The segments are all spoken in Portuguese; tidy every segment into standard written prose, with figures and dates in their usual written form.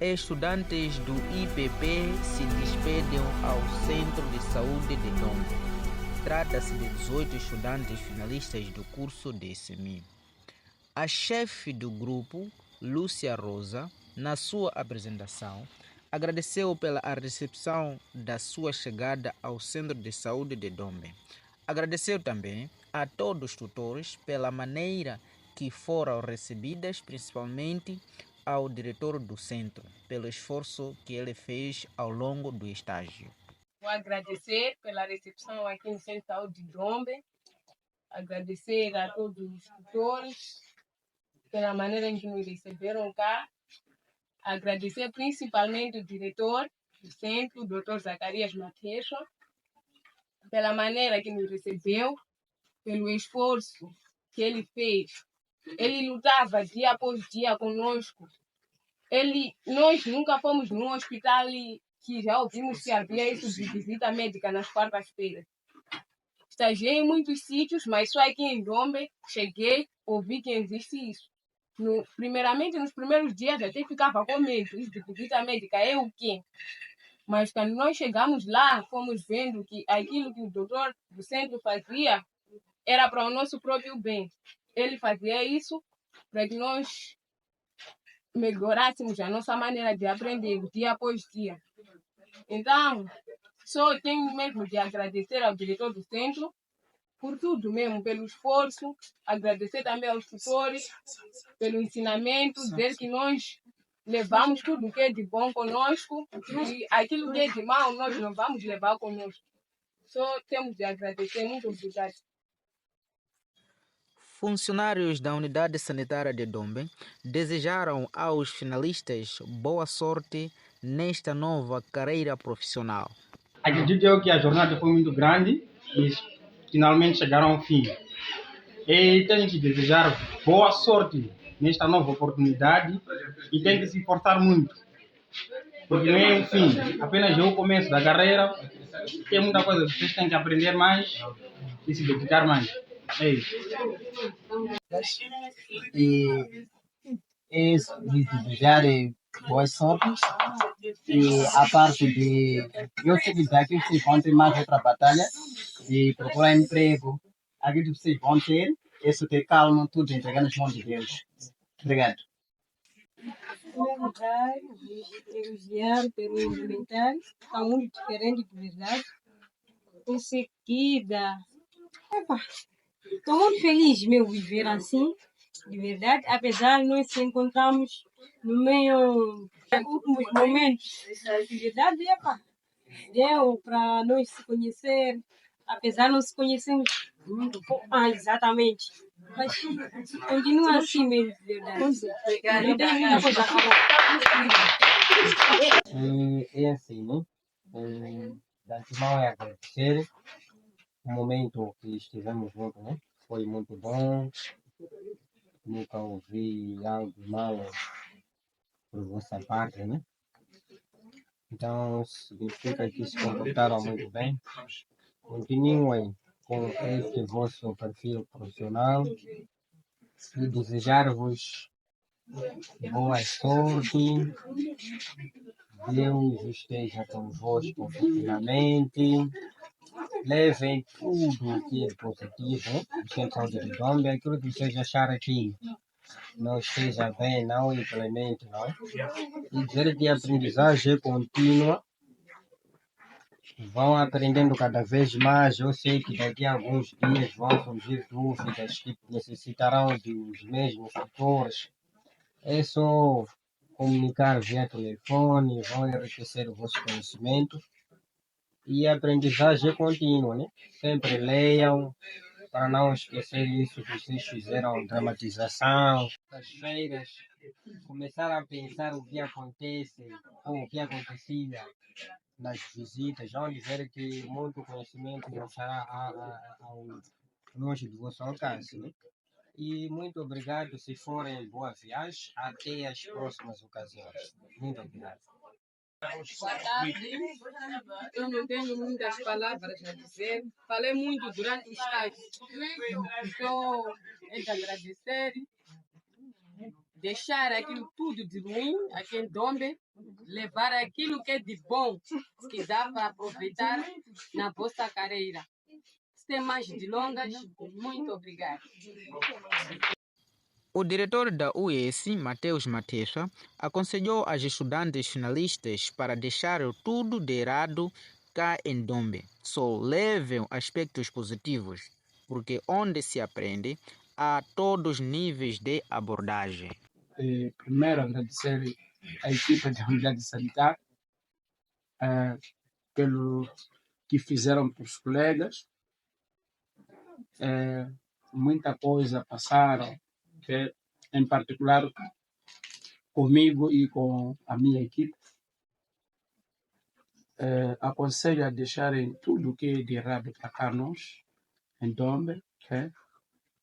Estudantes do IPP se despedem ao Centro de Saúde de Dombe. Trata-se de 18 estudantes finalistas do curso de SEMI. A chefe do grupo, Lúcia Rosa, na sua apresentação, agradeceu pela recepção da sua chegada ao Centro de Saúde de Dombe. Agradeceu também a todos os tutores pela maneira que foram recebidas, principalmente ao diretor do centro, pelo esforço que ele fez ao longo do estágio. Vou agradecer pela recepção aqui no Centro de Saúde de Dombe, agradecer a todos os tutores pela maneira em que nos receberam cá, agradecer principalmente o diretor do centro, o Dr. Zacarias Mateixo, pela maneira que nos recebeu, pelo esforço que ele fez. Ele lutava dia após dia conosco. Nós nunca fomos num hospital que já ouvimos que havia isso de visita médica nas quartas-feiras. Estagiei em muitos sítios, mas só aqui em Dombe cheguei, ouvi que existe isso. Primeiramente, nos primeiros dias até ficava com medo, isso de visita médica é o quê? Mas quando nós chegamos lá, fomos vendo que aquilo que o doutor do centro fazia era para o nosso próprio bem. Ele fazia isso para que nós melhorássemos a nossa maneira de aprender dia após dia. Então, só tenho mesmo de agradecer ao diretor do centro por tudo mesmo, pelo esforço, agradecer também aos tutores pelo ensinamento, dizer que nós levamos tudo que é de bom conosco e aquilo que é de mal nós não vamos levar conosco. Só temos de agradecer, muito obrigado. Funcionários da Unidade Sanitária de Dombe desejaram aos finalistas boa sorte nesta nova carreira profissional. Acredito eu que a jornada foi muito grande e finalmente chegaram ao fim. E tenho que desejar boa sorte nesta nova oportunidade e tem que se esforçar muito, porque não é o fim, apenas é o começo da carreira. Tem muita coisa que vocês têm que aprender mais e se dedicar mais. É isso. E desejar boas sortes. E a parte de eu sei que daqui vocês vão ter mais outra batalha de procurar emprego. Aqui vocês vão ter, isso ter calma, tudo entregar nas mãos de Deus. Obrigado. Em primeiro lugar, elogiar pelo implementar, está muito diferente de verdade. Em seguida, estou muito feliz de meu viver assim, de verdade, apesar de nós se encontrarmos no meio dos últimos momentos, de verdade, deu para nós se conhecer, apesar de não se conhecermos muito pouco, exatamente. Mas continua assim mesmo, de verdade. Não tem muita coisa a falar. É assim, né? De antemão é agradecer o momento que estivemos juntos, né? Foi muito bom. Nunca ouvi algo mal por vossa parte, né? Então, significa que se comportaram muito bem. Continuem com este vosso perfil profissional e desejar-vos boa sorte. Deus esteja convosco finalmente. Levem tudo o que é positivo do Centro de Dombe, aquilo que vocês acharem que não esteja bem, não implemente, não. E dizer que a aprendizagem é contínua. Vão aprendendo cada vez mais. Eu sei que daqui a alguns dias vão surgir dúvidas que necessitarão dos mesmos tutores. É só comunicar via telefone, vão enriquecer o vosso conhecimento. E a aprendizagem é contínua, né? Sempre leiam, para não esquecer isso que vocês fizeram, dramatização, as feiras, começar a pensar o que acontece, ou o que acontecia nas visitas, vão dizer que muito conhecimento não estará ao longe do vosso alcance, né? E muito obrigado, se forem boa viagem, até as próximas ocasiões. Muito obrigado. Boa tarde. Eu não tenho muitas palavras a dizer. Falei muito durante o estágio. Então, é de agradecer deixar aquilo tudo de ruim aqui em Dombe, levar aquilo que é de bom, que dá para aproveitar na vossa carreira. Sem mais delongas, muito obrigada. O diretor da UES, Mateus Mateça, aconselhou as estudantes finalistas para deixar tudo de errado cá em Dombe. Só levem aspectos positivos, porque onde se aprende, há todos os níveis de abordagem. Primeiro, agradecer à equipa da unidade sanitária pelo que fizeram para os colegas. Muita coisa passaram, em particular comigo e com a minha equipe. Aconselho a deixarem tudo o que é de errado para cá nós, em Dombe,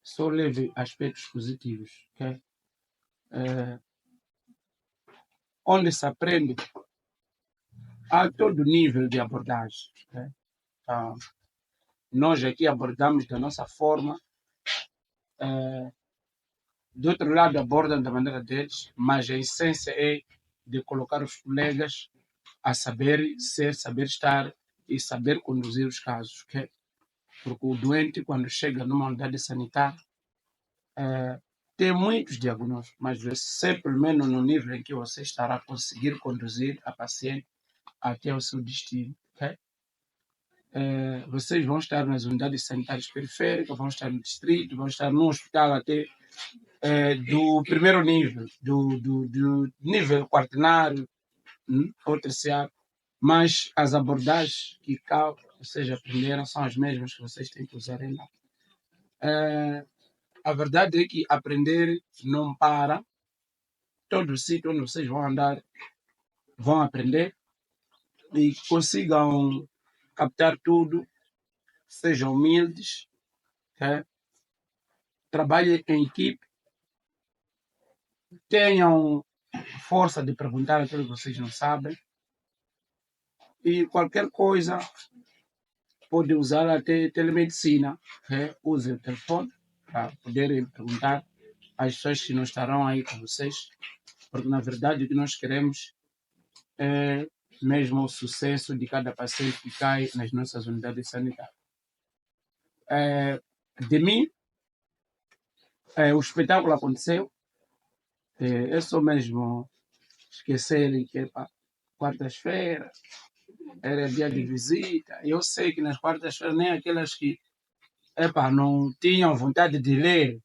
só leve aspectos positivos. Onde se aprende, há todo nível de abordagem. Nós aqui abordamos da nossa forma, do outro lado abordam da maneira deles, mas a essência é de colocar os colegas a saber ser, saber estar e saber conduzir os casos. Porque o doente, quando chega numa unidade sanitária, tem muitos diagnósticos, mas você, pelo menos no nível em que você estará a conseguir conduzir a paciente até o seu destino. Vocês vão estar nas unidades sanitárias periféricas, vão estar no distrito, vão estar no hospital até do primeiro nível, do nível quaternário ou terciário, mas as abordagens que cá vocês aprenderam são as mesmas que vocês têm que usar lá. A verdade é que aprender não para. Todo sítio onde vocês vão andar, vão aprender e consigam captar tudo, sejam humildes, trabalhem em equipe, tenham força de perguntar aquilo que vocês não sabem e qualquer coisa pode usar até telemedicina. Usem o telefone para poderem perguntar às pessoas que não estarão aí com vocês, porque na verdade o que nós queremos é mesmo o sucesso de cada paciente que cai nas nossas unidades sanitárias. De mim, o espetáculo aconteceu, é só mesmo esquecerem que quartas-feiras era dia de visita. Eu sei que nas quartas-feiras nem aquelas que não tinham vontade de ler,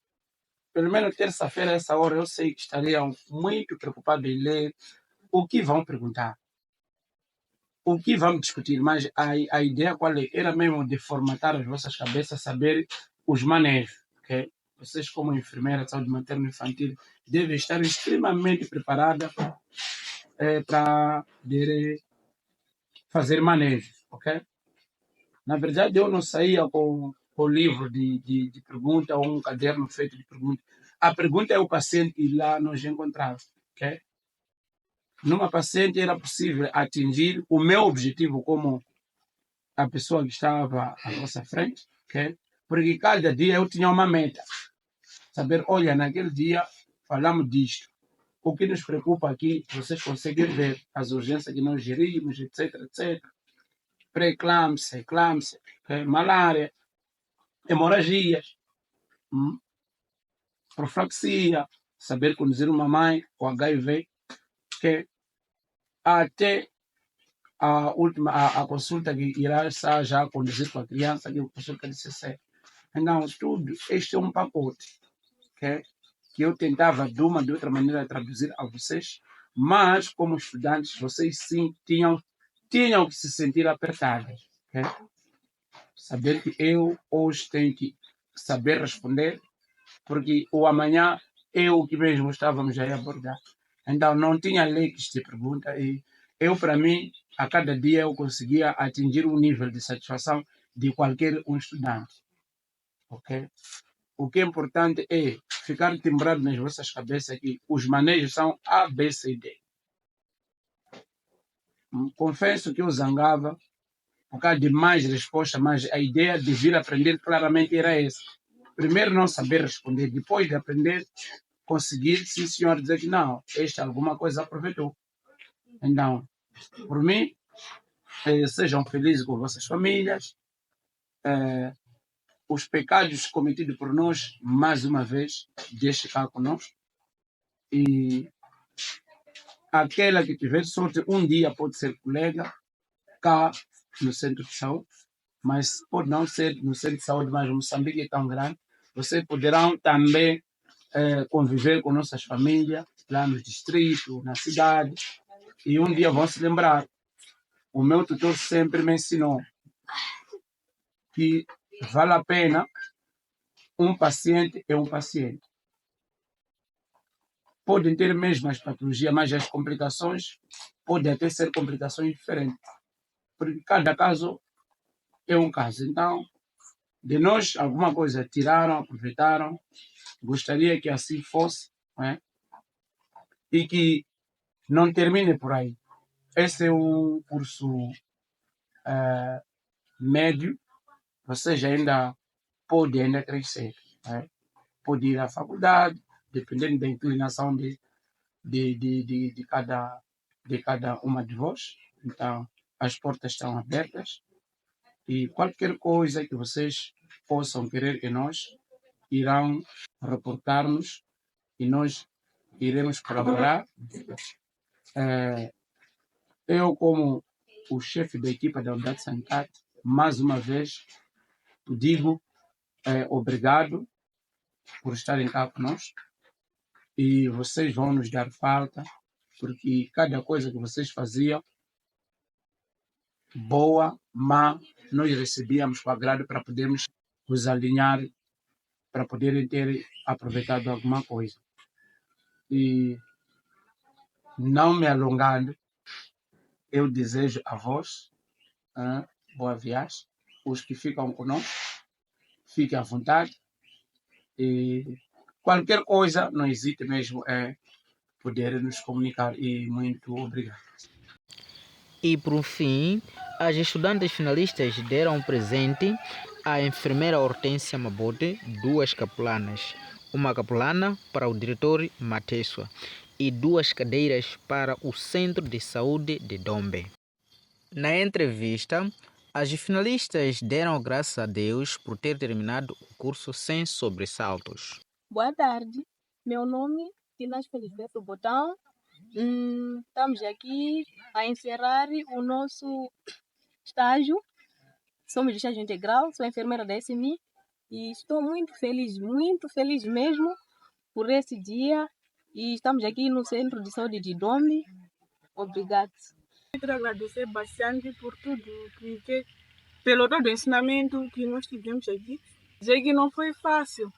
pelo menos terça-feira, essa hora, eu sei que estariam muito preocupados em ler o que vão perguntar, o que vão discutir, mas a ideia qual é? Era mesmo de formatar as vossas cabeças, saber os manejos. Vocês, como enfermeira de saúde materno-infantil, devem estar extremamente preparadas para poder fazer manejos. Na verdade, eu não saía com o livro de pergunta ou um caderno feito de pergunta. A pergunta é o paciente que lá nós encontramos. Numa paciente era possível atingir o meu objetivo como a pessoa que estava à nossa frente, porque cada dia eu tinha uma meta. Saber, olha, naquele dia falamos disto. O que nos preocupa aqui, vocês conseguem ver as urgências que nós gerimos, etc, etc. Pré-eclâmpsia, eclâmpsia, malária, hemorragias, profilaxia, saber conduzir uma mãe com HIV, até a consulta que irá estar já a conduzir com a criança, que é a consulta de CC. Então, tudo, este é um pacote que eu tentava de uma de outra maneira traduzir a vocês, mas como estudantes, vocês sim tinham que se sentir apertados. Saber que eu hoje tenho que saber responder, porque o amanhã eu que mesmo estávamos a abordar. Então não tinha leques de pergunta e eu, para mim, a cada dia eu conseguia atingir um nível de satisfação de qualquer um estudante. O que é importante é ficar timbrado nas vossas cabeças que os manejos são A, B, C, D. Confesso que eu zangava por causa de mais respostas, mas a ideia de vir aprender claramente era essa. Primeiro não saber responder, depois de aprender, conseguir, sim senhor, dizer que não, este alguma coisa aproveitou. Então, por mim, sejam felizes com vossas famílias. Os pecados cometidos por nós, mais uma vez, deixe cá conosco. E aquela que tiver sorte, um dia pode ser colega cá no centro de saúde, mas pode não ser no centro de saúde, mas Moçambique é tão grande. Vocês poderão também conviver com nossas famílias lá no distrito, na cidade, e um dia vão se lembrar. O meu tutor sempre me ensinou que vale a pena um paciente é um paciente. Podem ter mesmo as patologias, mas as complicações podem até ser complicações diferentes, porque cada caso é um caso. Então, de nós, alguma coisa tiraram, aproveitaram, gostaria que assim fosse, não é? E que não termine por aí. Esse é um curso médio, você já ainda pode ainda crescer, não é? Pode ir à faculdade, dependendo da inclinação de cada uma de vós. Então, as portas estão abertas e qualquer coisa que vocês possam querer que nós irão reportar-nos e nós iremos colaborar. Eu, como o chefe da equipa da Unidade Sanitária, mais uma vez digo obrigado por estarem cá conosco e vocês vão nos dar falta, porque cada coisa que vocês faziam, boa, má, nós recebíamos com agrado para podermos nos alinhar, para poderem ter aproveitado alguma coisa. E não me alongando, eu desejo a vós boa viagem. Os que ficam conosco, fiquem à vontade. E qualquer coisa, não hesite mesmo poder nos comunicar. E muito obrigado. E por fim, as estudantes finalistas deram um presente à enfermeira Hortência Mabote 2 capulanas. Uma capulana para o diretor Matesua e 2 cadeiras para o Centro de Saúde de Dombe. Na entrevista, as finalistas deram graças a Deus por ter terminado o curso sem sobressaltos. Boa tarde, meu nome é Tinas Felisberto Botão. Estamos aqui a encerrar o nosso estágio. Somos de estágio integral, sou enfermeira da SMI e estou muito feliz mesmo por esse dia. E estamos aqui no Centro de Saúde de Dombe. Obrigado. Eu quero agradecer bastante por tudo, pelo todo o ensinamento que nós tivemos aqui. Dizer que não foi fácil,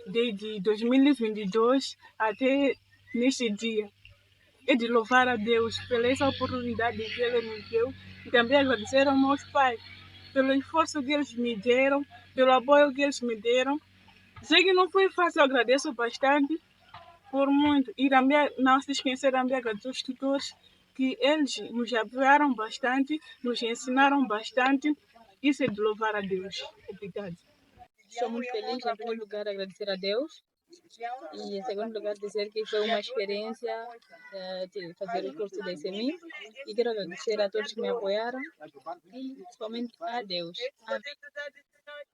desde 2022 até neste dia. É de louvar a Deus pela essa oportunidade que Ele nos deu e também agradecer aos meus pais pelo esforço que eles me deram, pelo apoio que eles me deram. Sei que não foi fácil, eu agradeço bastante por muito. E também não se esquecer também agradecer aos tutores que eles nos apoiaram bastante, nos ensinaram bastante. Isso é de louvar a Deus. Obrigada. Estou muito feliz, em primeiro lugar, agradecer a Deus. E, em segundo lugar, dizer que foi uma experiência de fazer o curso da SMI. E quero agradecer a todos que me apoiaram e, principalmente, a Deus.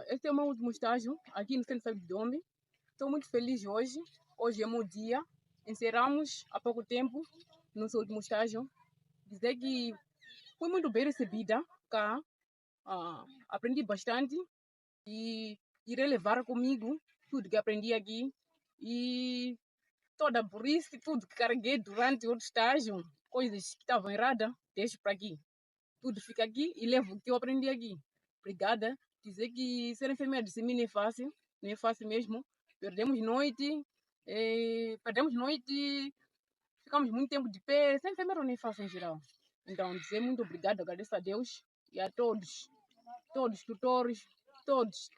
Este é o meu último estágio aqui no Centro de Saúde de Dombe. Estou muito feliz hoje. Hoje é meu dia. Encerramos há pouco tempo nosso último estágio. Dizer que fui muito bem recebida cá. Aprendi bastante e irei levar comigo tudo que aprendi aqui e toda a burrice, tudo que carreguei durante o estágio, coisas que estavam erradas, deixo para aqui. Tudo fica aqui e levo o que eu aprendi aqui. Obrigada. Dizer que ser enfermeira de SMI não é fácil mesmo. Perdemos noite, ficamos muito tempo de pé. Ser enfermeira não é fácil em geral. Então, dizer muito obrigado, agradeço a Deus e a todos os tutores, todos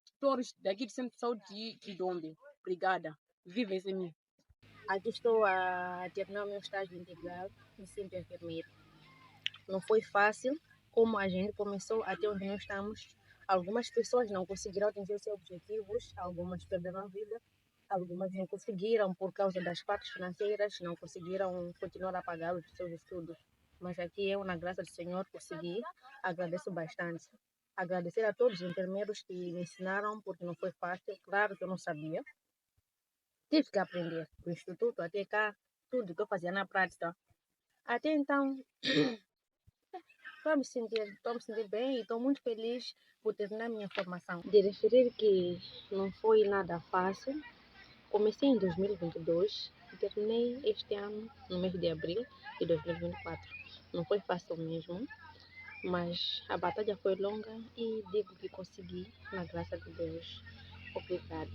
tutores daqui do Centro de Saúde de Dombe. Obrigada. Viva SMI. Aqui estou a terminar o meu estágio integral de centro enfermeiro. Não foi fácil, como a gente começou até onde nós estamos. Algumas pessoas não conseguiram atingir seus objetivos, algumas perderam a vida, Algumas não conseguiram por causa das partes financeiras, não conseguiram continuar a pagar os seus estudos. Mas aqui eu, na graça do Senhor, consegui. Agradeço bastante. Agradecer a todos os enfermeiros que me ensinaram, porque não foi fácil. Claro que eu não sabia. Tive que aprender. Do instituto até cá, tudo que eu fazia na prática. Até então, estou me sentir bem e estou muito feliz por terminar minha formação. De referir que não foi nada fácil. Comecei em 2022 e terminei este ano, no mês de abril de 2024. Não foi fácil mesmo, mas a batalha foi longa e digo que consegui, na graça de Deus. Obrigada.